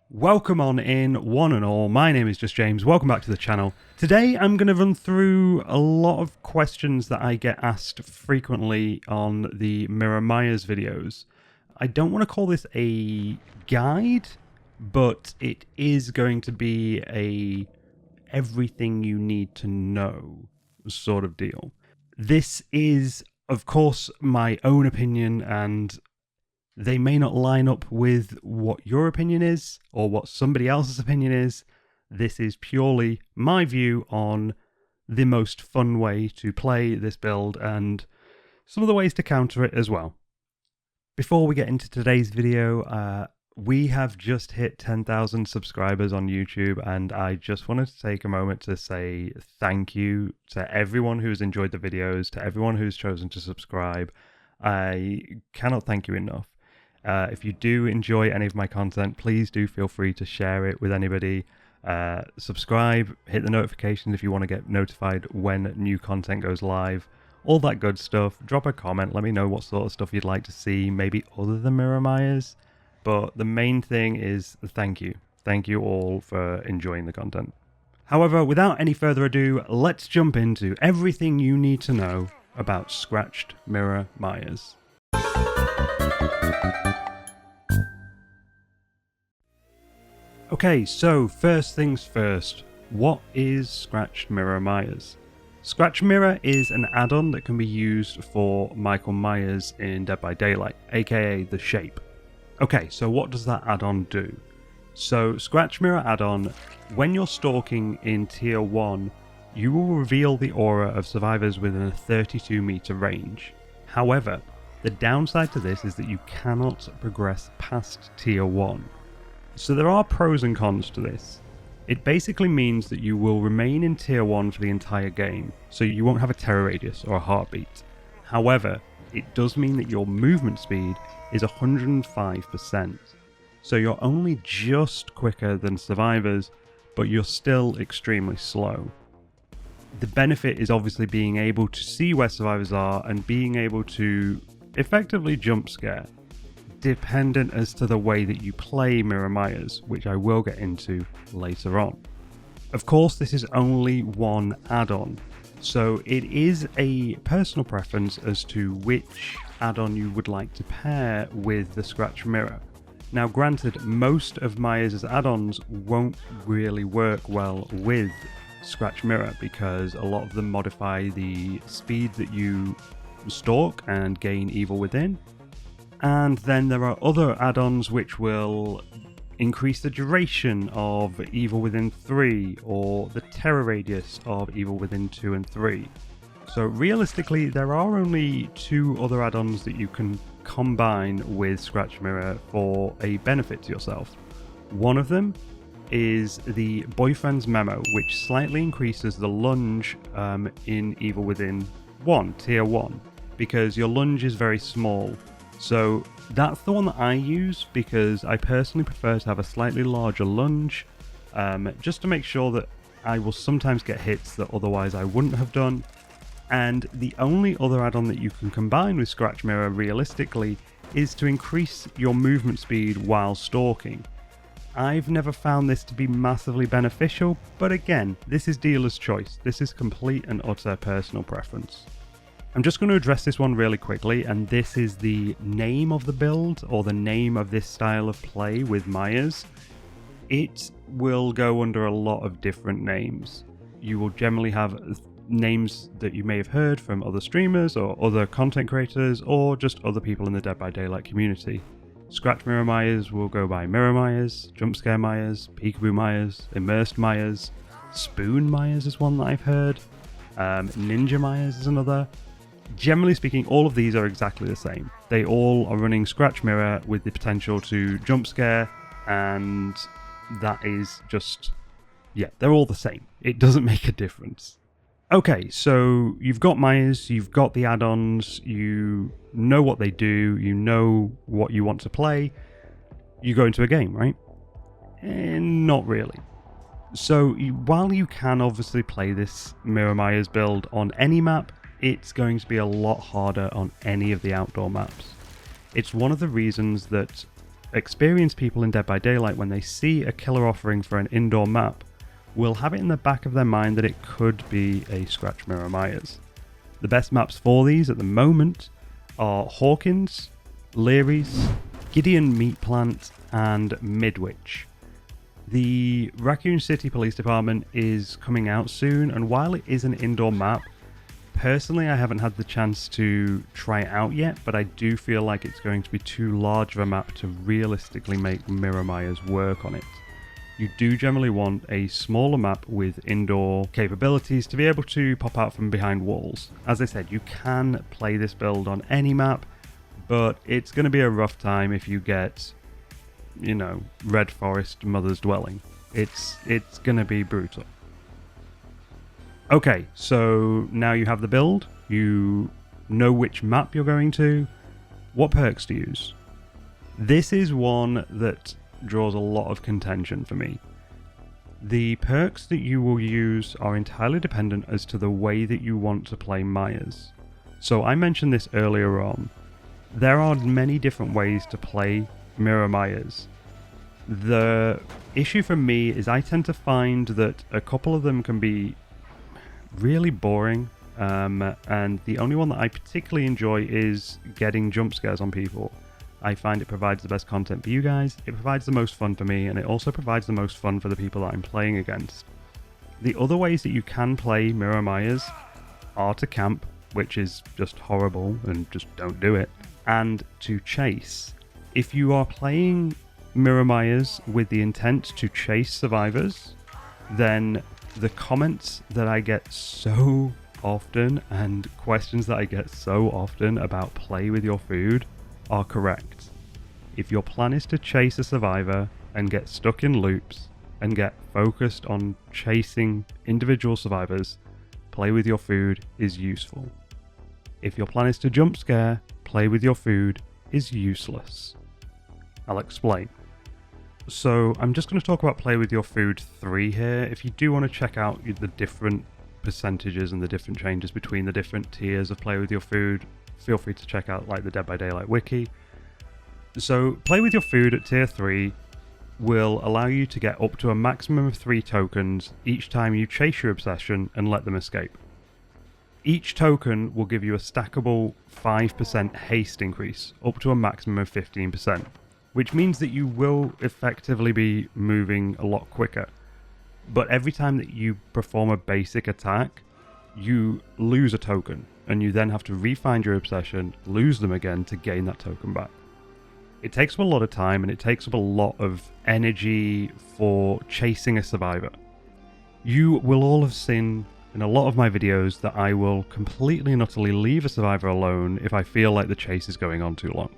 Welcome on in, one and all. My name is Just James. Welcome back to the channel. Today I'm going to run through a lot of questions that I get asked frequently on the Mirror Myers videos. I don't want to call this a guide, but it is going to be a everything you need to know sort of deal. This is, of course, my own opinion, and they may not line up with what your opinion is or what somebody else's opinion is. This is purely my view on the most fun way to play this build and some of the ways to counter it as well. Before we get into today's video, we have just hit 10,000 subscribers on YouTube, and I just wanted to take a moment to say thank you to everyone who's enjoyed the videos, to everyone who's chosen to subscribe. I cannot thank you enough. If you do enjoy any of my content, please do feel free to share it with anybody. Subscribe, hit the notifications if you want to get notified when new content goes live. All that good stuff. Drop a comment, let me know what sort of stuff you'd like to see, maybe other than Mirror Myers. But the main thing is thank you. Thank you all for enjoying the content. However, without any further ado, let's jump into everything you need to know about Scratched Mirror Myers. Okay, so first things first, what is Scratched Mirror Myers? Scratch Mirror is an add-on that can be used for Michael Myers in Dead by Daylight, aka The Shape. Okay, so what does that add-on do? So Scratch Mirror add-on, when you're stalking in Tier 1, you will reveal the aura of survivors within a 32 meter range. However, the downside to this is that you cannot progress past Tier 1. So there are pros and cons to this. It basically means that you will remain in Tier 1 for the entire game, so you won't have a terror radius or a heartbeat. However, it does mean that your movement speed is 105%. So you're only just quicker than survivors, but you're still extremely slow. The benefit is obviously being able to see where survivors are and being able to effectively jump scare, dependent as to the way that you play Mirror Myers, which I will get into later on. Of course, this is only one add-on, so it is a personal preference as to which add-on you would like to pair with the Scratch Mirror. Now granted, most of Myers' add-ons won't really work well with Scratch Mirror because a lot of them modify the speed that you stalk and gain Evil Within. And then there are other add-ons which will increase the duration of Evil Within 3 or the terror radius of Evil Within 2 and 3. So realistically, there are only two other add-ons that you can combine with Scratch Mirror for a benefit to yourself. One of them is the Boyfriend's Memo, which slightly increases the lunge in Evil Within 1, Tier 1, because your lunge is very small. So that's the one that I use because I personally prefer to have a slightly larger lunge, just to make sure that I will sometimes get hits that otherwise I wouldn't have done. And the only other add-on that you can combine with Scratch Mirror realistically is to increase your movement speed while stalking. I've never found this to be massively beneficial, but again, this is dealer's choice. This is complete and utter personal preference. I'm just going to address this one really quickly, and this is the name of the build, or the name of this style of play with Myers. It will go under a lot of different names. You will generally have names that you may have heard from other streamers or other content creators, or just other people in the Dead by Daylight community. Scratch Mirror Myers will go by Mirror Myers, Jumpscare Myers, Peekaboo Myers, Immersed Myers, Spoon Myers is one that I've heard, Ninja Myers is another. Generally speaking, all of these are exactly the same. They all are running Scratch Mirror with the potential to jump scare, and that is just, yeah, they're all the same. It doesn't make a difference. Okay, so you've got Myers, you've got the add-ons, you know what they do, you know what you want to play. You go into a game, right? Not really. So while you can obviously play this Mirror Myers build on any map, it's going to be a lot harder on any of the outdoor maps. It's one of the reasons that experienced people in Dead by Daylight, when they see a killer offering for an indoor map, will have it in the back of their mind that it could be a Scratch Mirror Myers. The best maps for these at the moment are Hawkins, Leary's, Gideon Meat Plant, and Midwich. The Raccoon City Police Department is coming out soon, and while it is an indoor map, personally I haven't had the chance to try it out yet, but I do feel like it's going to be too large of a map to realistically make Mirror Myers work on it. You do generally want a smaller map with indoor capabilities to be able to pop out from behind walls. As I said, you can play this build on any map, but it's going to be a rough time if you get, you know, Red Forest Mother's Dwelling. It's going to be brutal. Okay, so now you have the build, you know which map you're going to. What perks to use? This is one that draws a lot of contention for me. The perks that you will use are entirely dependent as to the way that you want to play Myers. So I mentioned this earlier on. There are many different ways to play Mirror Myers. The issue for me is I tend to find that a couple of them can be really boring, and the only one that I particularly enjoy is getting jump scares on people. I find it provides the best content for you guys, it provides the most fun for me, and it also provides the most fun for the people that I'm playing against. The other ways that you can play Mirror Myers are to camp, which is just horrible and just don't do it, and to chase. If you are playing Mirror Myers with the intent to chase survivors, then the comments that I get so often and questions that I get so often about play with your food are correct. If your plan is to chase a survivor and get stuck in loops and get focused on chasing individual survivors, play with your food is useful. If your plan is to jump scare, play with your food is useless. I'll explain. So I'm just going to talk about Play With Your Food 3 here. If you do want to check out the different percentages and the different changes between the different tiers of Play With Your Food, feel free to check out like the Dead by Daylight wiki. So Play With Your Food at tier 3 will allow you to get up to a maximum of 3 tokens each time you chase your obsession and let them escape. Each token will give you a stackable 5% haste increase, up to a maximum of 15%. Which means that you will effectively be moving a lot quicker. But every time that you perform a basic attack, you lose a token, and you then have to re-find your obsession, lose them again to gain that token back. It takes up a lot of time, and it takes up a lot of energy for chasing a survivor. You will all have seen in a lot of my videos that I will completely and utterly leave a survivor alone if I feel like the chase is going on too long.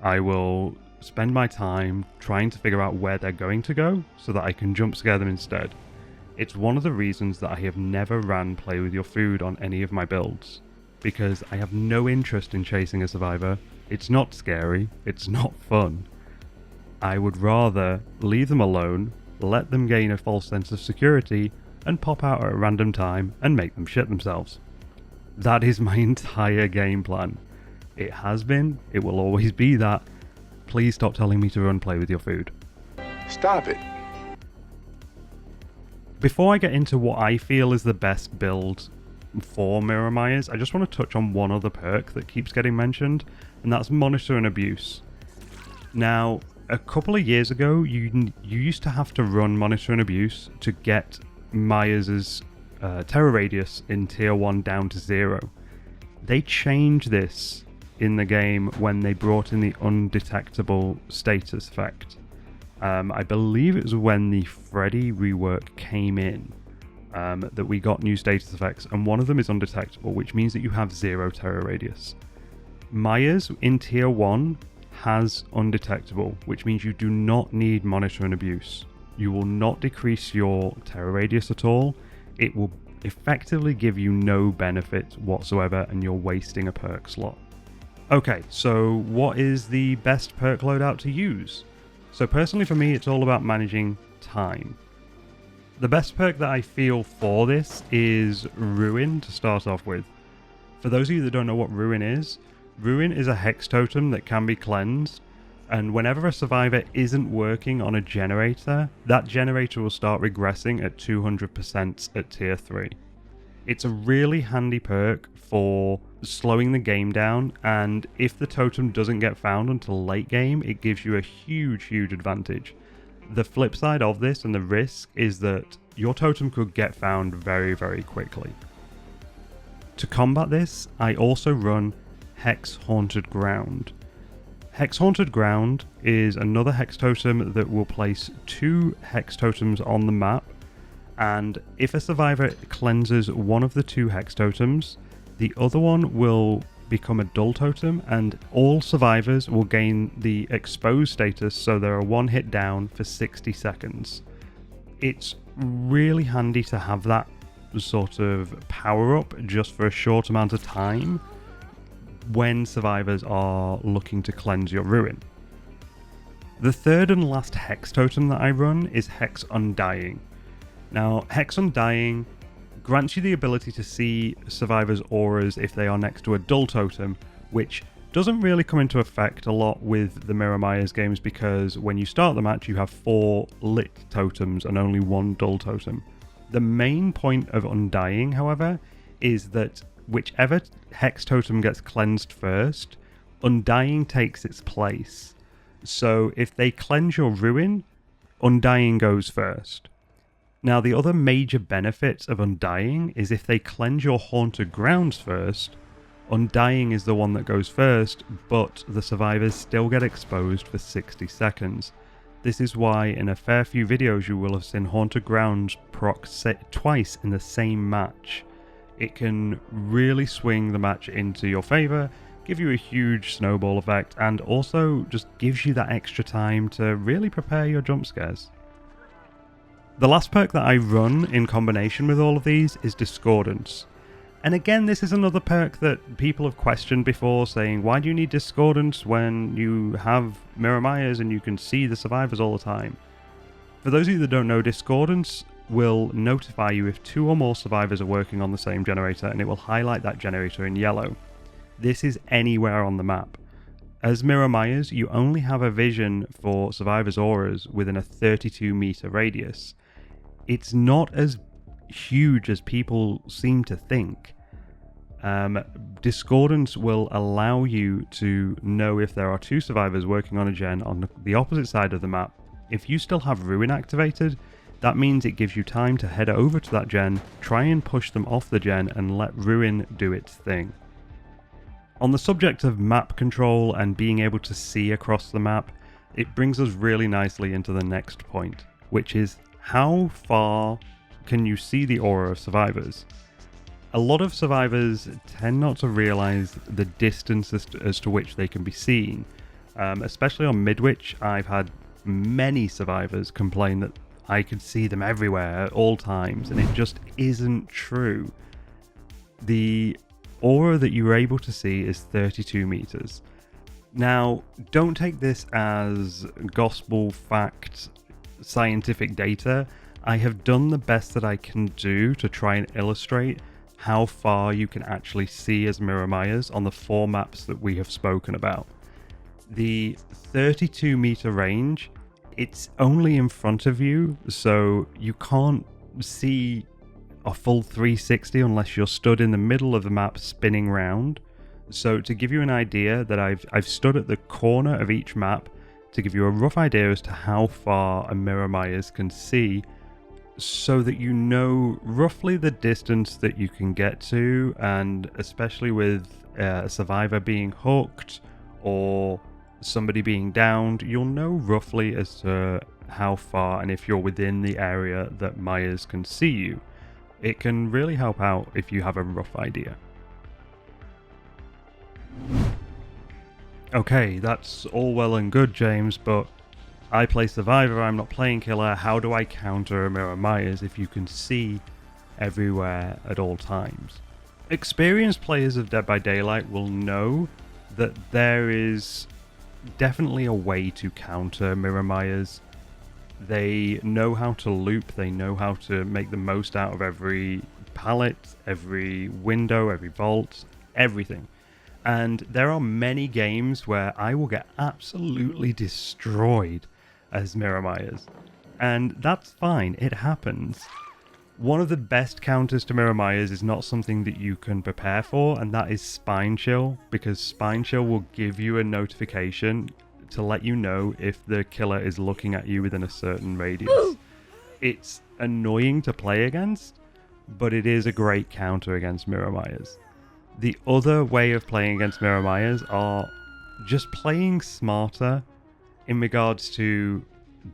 I will spend my time trying to figure out where they're going to go so that I can jump scare them instead. It's one of the reasons that I have never ran Play With Your Food on any of my builds, because I have no interest in chasing a survivor. It's not scary, it's not fun. I would rather leave them alone, let them gain a false sense of security, and pop out at a random time and make them shit themselves. That is my entire game plan. It has been, it will always be that. Please stop telling me to run Play With Your Food. Stop it. Before I get into what I feel is the best build for Mirror Myers, I just want to touch on one other perk that keeps getting mentioned, and that's Monitor and Abuse. Now, a couple of years ago, you used to have to run Monitor and Abuse to get Myers' terror radius in tier 1 down to 0. They changed this in the game when they brought in the undetectable status effect. I believe it was when the Freddy rework came in that we got new status effects, and one of them is undetectable, which means that you have 0 terror radius. Myers in tier 1 has undetectable, which means you do not need Monitor and Abuse. You will not decrease your terror radius at all. It will effectively give you no benefit whatsoever, and you're wasting a perk slot. Okay, so what is the best perk loadout to use? So personally for me, it's all about managing time. The best perk that I feel for this is Ruin to start off with. For those of you that don't know what Ruin is a hex totem that can be cleansed, And whenever a survivor isn't working on a generator, that generator will start regressing at 200% at tier 3. It's a really handy perk for slowing the game down, and if the totem doesn't get found until late game, it gives you a huge advantage. The flip side of this and the risk is that your totem could get found very quickly. To combat this, I also run Hex Haunted Ground. Hex Haunted Ground is another hex totem that will place 2 hex totems on the map, and if a survivor cleanses one of the 2 hex totems, the other one will become a dull totem, and all survivors will gain the exposed status, so they're a 1 hit down for 60 seconds. It's really handy to have that sort of power up just for a short amount of time when survivors are looking to cleanse your ruin. The third and last hex totem that I run is Hex Undying. Now, Hex Undying grants you the ability to see survivors' auras if they are next to a dull totem, which doesn't really come into effect a lot with the Mirror Myers games, because when you start the match you have 4 lit totems and only 1 dull totem. The main point of Undying, however, is that whichever hex totem gets cleansed first, Undying takes its place. So if they cleanse your ruin, Undying goes first. Now, the other major benefits of Undying is if they cleanse your haunted grounds first, Undying is the one that goes first, but the survivors still get exposed for 60 seconds. This is why in a fair few videos you will have seen haunted grounds proc twice in the same match. It can really swing the match into your favour, give you a huge snowball effect, and also just gives you that extra time to really prepare your jump scares. The last perk that I run in combination with all of these is Discordance. And again, this is another perk that people have questioned before, saying, why do you need Discordance when you have Mirror Myers and you can see the survivors all the time? For those of you that don't know, Discordance will notify you if 2 or more survivors are working on the same generator, and it will highlight that generator in yellow. This is anywhere on the map. As Mirror Myers, you only have a vision for survivors' auras within a 32-meter radius. It's not as huge as people seem to think. Discordance will allow you to know if there are 2 survivors working on a gen on the opposite side of the map. If you still have Ruin activated, that means it gives you time to head over to that gen, try and push them off the gen, and let Ruin do its thing. On the subject of map control and being able to see across the map, it brings us really nicely into the next point, which is how far can you see the aura of survivors? A lot of survivors tend not to realize the distance as to which they can be seen. Especially on Midwich, I've had many survivors complain that I could see them everywhere at all times, and it just isn't true. The aura that you were able to see is 32 meters. Now, don't take this as gospel fact, scientific data. I have done the best that I can do to try and illustrate how far you can actually see as Mirror Myers on the 4 maps that we have spoken about. The 32 meter range, it's only in front of you, so you can't see a full 360 unless you're stood in the middle of the map spinning round. So to give you an idea, that I've stood at the corner of each map to give you a rough idea as to how far a Mirror Myers can see, so that you know roughly the distance that you can get to, and especially with a survivor being hooked or somebody being downed, you'll know roughly as to how far and if you're within the area that Myers can see you. It can really help out if you have a rough idea. Okay, that's all well and good, James, but I play Survivor, I'm not playing Killer. How do I counter a Mirror Myers if you can see everywhere at all times? Experienced players of Dead by Daylight will know that there is definitely a way to counter Mirror Myers. They know how to loop, they know how to make the most out of every pallet, every window, every vault, everything. And there are many games where I will get absolutely destroyed as Mirror Myers. And that's fine, it happens. One of the best counters to Mirror Myers is not something that you can prepare for, and that is Spine Chill, because Spine Chill will give you a notification to let you know if the killer is looking at you within a certain radius. It's annoying to play against, but it is a great counter against Mirror Myers. The other way of playing against Mirror Myers are just playing smarter in regards to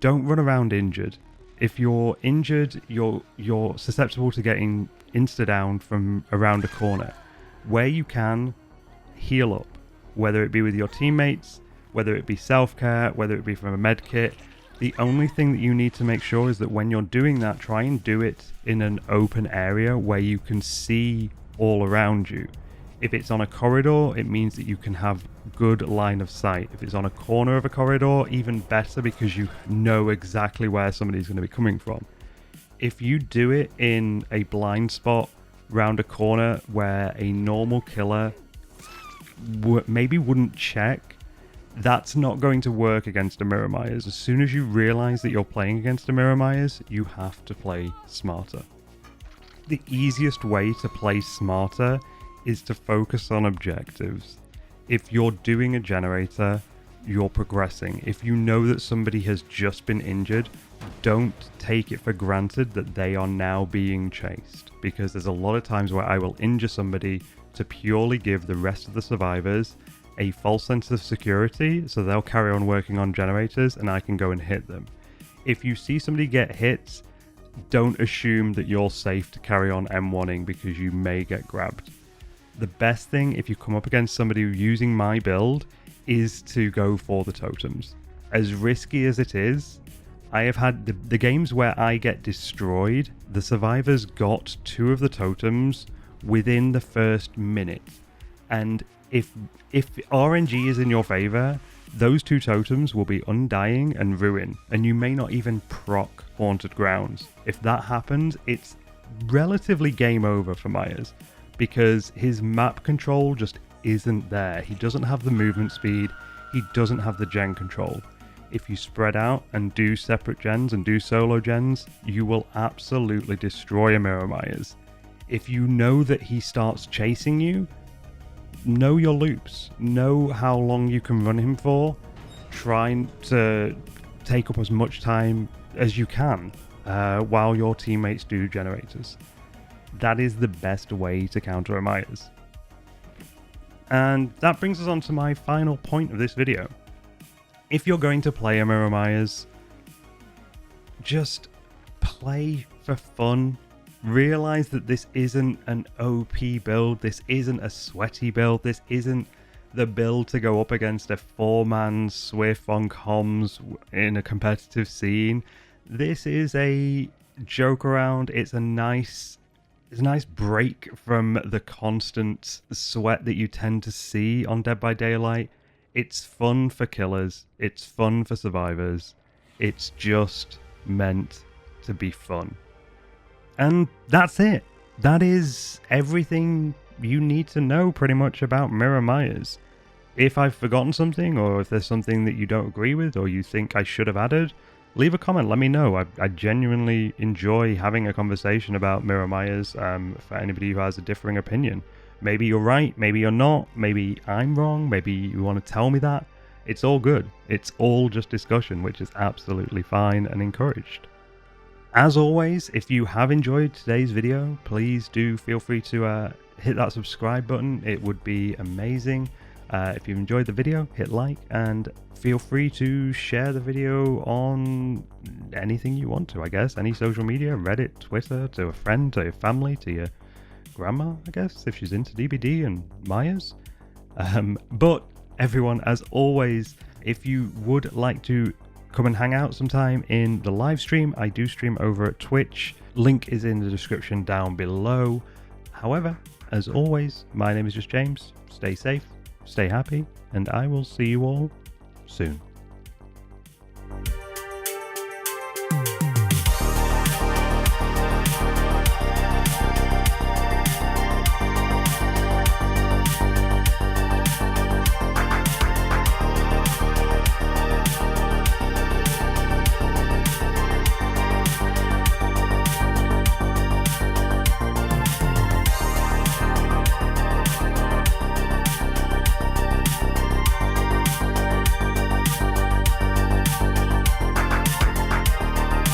don't run around injured. If you're injured, you're susceptible to getting insta-down from around a corner. Where you can, heal up, whether it be with your teammates, whether it be self-care, whether it be from a med kit. The only thing that you need to make sure is that when you're doing that, try and do it in an open area where you can see all around you. If it's on a corridor, it means that you can have good line of sight. If it's on a corner of a corridor, even better, because you know exactly where somebody's going to be coming from. If you do it in a blind spot round a corner where a normal killer maybe wouldn't check, that's not going to work against a Mirror Myers. As soon as you realize that you're playing against a Mirror Myers, you have to play smarter. The easiest way to play smarter is to focus on objectives. If you're doing a generator, you're progressing. If you know that somebody has just been injured, don't take it for granted that they are now being chased, because there's a lot of times where I will injure somebody to purely give the rest of the survivors a false sense of security, so they'll carry on working on generators and I can go and hit them. If you see somebody get hit, don't assume that you're safe to carry on M1ing, because you may get grabbed. The best thing if you come up against somebody using my build is to go for the totems. As risky as it is, I have had the games where I get destroyed, the survivors got 2 of the totems within the first minute. And if RNG is in your favor, those 2 totems will be Undying and Ruin, and you may not even proc Haunted Grounds. If that happens, it's relatively game over for Myers, because his map control just isn't there. He doesn't have the movement speed, he doesn't have the gen control. If you spread out and do separate gens and do solo gens, you will absolutely destroy a Mirror Myers. If you know that he starts chasing you, know your loops, know how long you can run him for, try to take up as much time as you can while your teammates do generators. That is the best way to counter a Myers. And that brings us on to my final point of this video. If you're going to play a Mirror Myers, just play for fun. Realize that this isn't an OP build, this isn't a sweaty build, this isn't the build to go up against a 4-man Swift on comms in a competitive scene. This is a joke around, it's a nice break from the constant sweat that you tend to see on Dead by Daylight. It's fun for killers, it's fun for survivors, it's just meant to be fun. And that's it. That is everything you need to know pretty much about Mirror Myers. If I've forgotten something, or if there's something that you don't agree with or you think I should have added, leave a comment, let me know. I genuinely enjoy having a conversation about Mirror Myers for anybody who has a differing opinion. Maybe you're right, maybe you're not, maybe I'm wrong, maybe you want to tell me that. It's all good. It's all just discussion, which is absolutely fine and encouraged. As always, if you have enjoyed today's video, please do feel free to hit that subscribe button. It would be amazing. If you've enjoyed the video, hit like, and feel free to share the video on anything you want to, I guess. Any social media, Reddit, Twitter, to a friend, to your family, to your grandma, I guess, if she's into DBD and Myers. But everyone, as always, if you would like to come and hang out sometime in the live stream, I do stream over at Twitch. Link is in the description down below. However, as always, my name is just James. Stay safe, stay happy, and I will see you all soon.